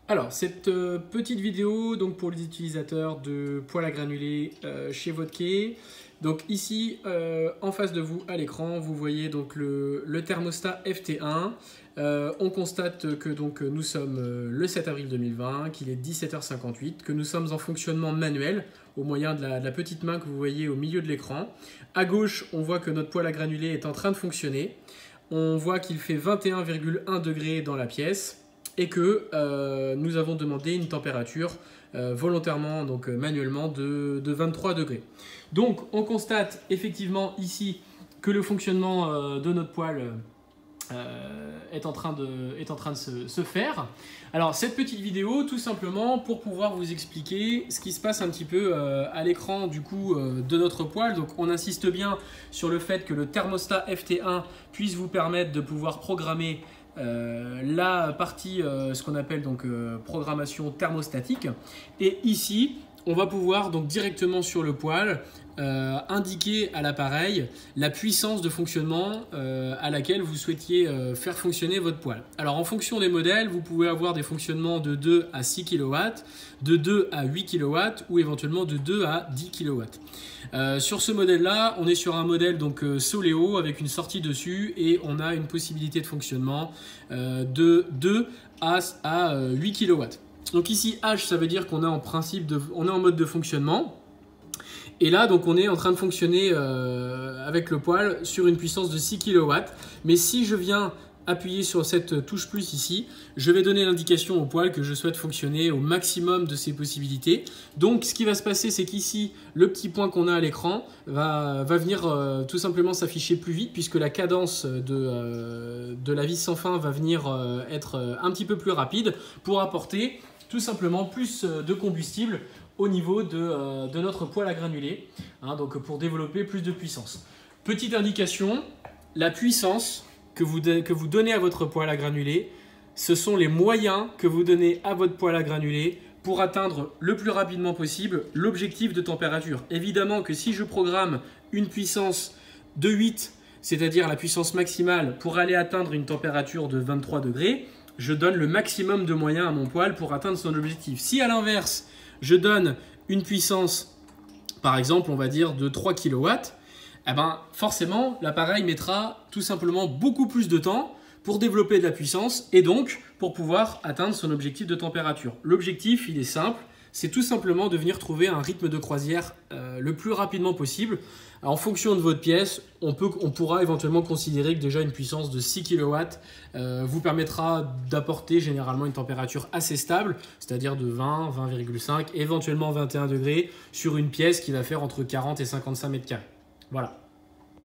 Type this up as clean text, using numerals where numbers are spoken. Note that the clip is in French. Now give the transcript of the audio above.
Alors, cette petite vidéo donc pour les utilisateurs de poêle à granulés chez Vodke. Donc ici, en face de vous à l'écran, vous voyez donc le thermostat FT1. On constate que donc, nous sommes le 7 avril 2020, qu'il est 17h58, que nous sommes en fonctionnement manuel au moyen de la petite main que vous voyez au milieu de l'écran. À gauche, on voit que notre poêle à granulés est en train de fonctionner. On voit qu'il fait 21,1 degrés dans la pièce et que nous avons demandé une température volontairement, donc manuellement, de 23 degrés. Donc on constate effectivement ici que le fonctionnement de notre poêle est en train de se faire. Alors cette petite vidéo, tout simplement pour pouvoir vous expliquer ce qui se passe un petit peu à l'écran du coup de notre poêle. Donc on insiste bien sur le fait que le thermostat FT1 puisse vous permettre de pouvoir programmer la partie, ce qu'on appelle donc programmation thermostatique. Et ici, on va pouvoir donc directement sur le poêle indiquer à l'appareil la puissance de fonctionnement à laquelle vous souhaitiez faire fonctionner votre poêle. Alors en fonction des modèles, vous pouvez avoir des fonctionnements de 2 à 6 kW, de 2 à 8 kW ou éventuellement de 2 à 10 kW. Sur ce modèle-là, on est sur un modèle donc Soleo avec une sortie dessus et on a une possibilité de fonctionnement de 2 à 8 kW. Donc ici H, ça veut dire qu'on est en principe on est en mode de fonctionnement. Et là, donc, on est en train de fonctionner avec le poêle sur une puissance de 6 kW. Mais si je viens appuyer sur cette touche plus ici, je vais donner l'indication au poêle que je souhaite fonctionner au maximum de ses possibilités. Donc, ce qui va se passer, c'est qu'ici, le petit point qu'on a à l'écran va venir tout simplement s'afficher plus vite puisque la cadence de la vis sans fin va venir être un petit peu plus rapide pour apporter tout simplement plus de combustible au niveau de notre poêle à granulés, donc pour développer plus de puissance. Petite indication, la puissance que vous donnez à votre poêle à granulés, ce sont les moyens que vous donnez à votre poêle à granulés pour atteindre le plus rapidement possible l'objectif de température. Évidemment que si je programme une puissance de 8, c'est-à-dire la puissance maximale pour aller atteindre une température de 23 degrés, je donne le maximum de moyens à mon poêle pour atteindre son objectif. Si à l'inverse, je donne une puissance, par exemple, on va dire de 3 kW, eh ben, forcément, l'appareil mettra tout simplement beaucoup plus de temps pour développer de la puissance et donc pour pouvoir atteindre son objectif de température. L'objectif, il est simple, c'est tout simplement de venir trouver un rythme de croisière le plus rapidement possible. Alors, en fonction de votre pièce, on pourra éventuellement considérer que déjà une puissance de 6 kW vous permettra d'apporter généralement une température assez stable, c'est-à-dire de 20, 20,5, éventuellement 21 degrés sur une pièce qui va faire entre 40 et 55 mètres carrés. Voilà.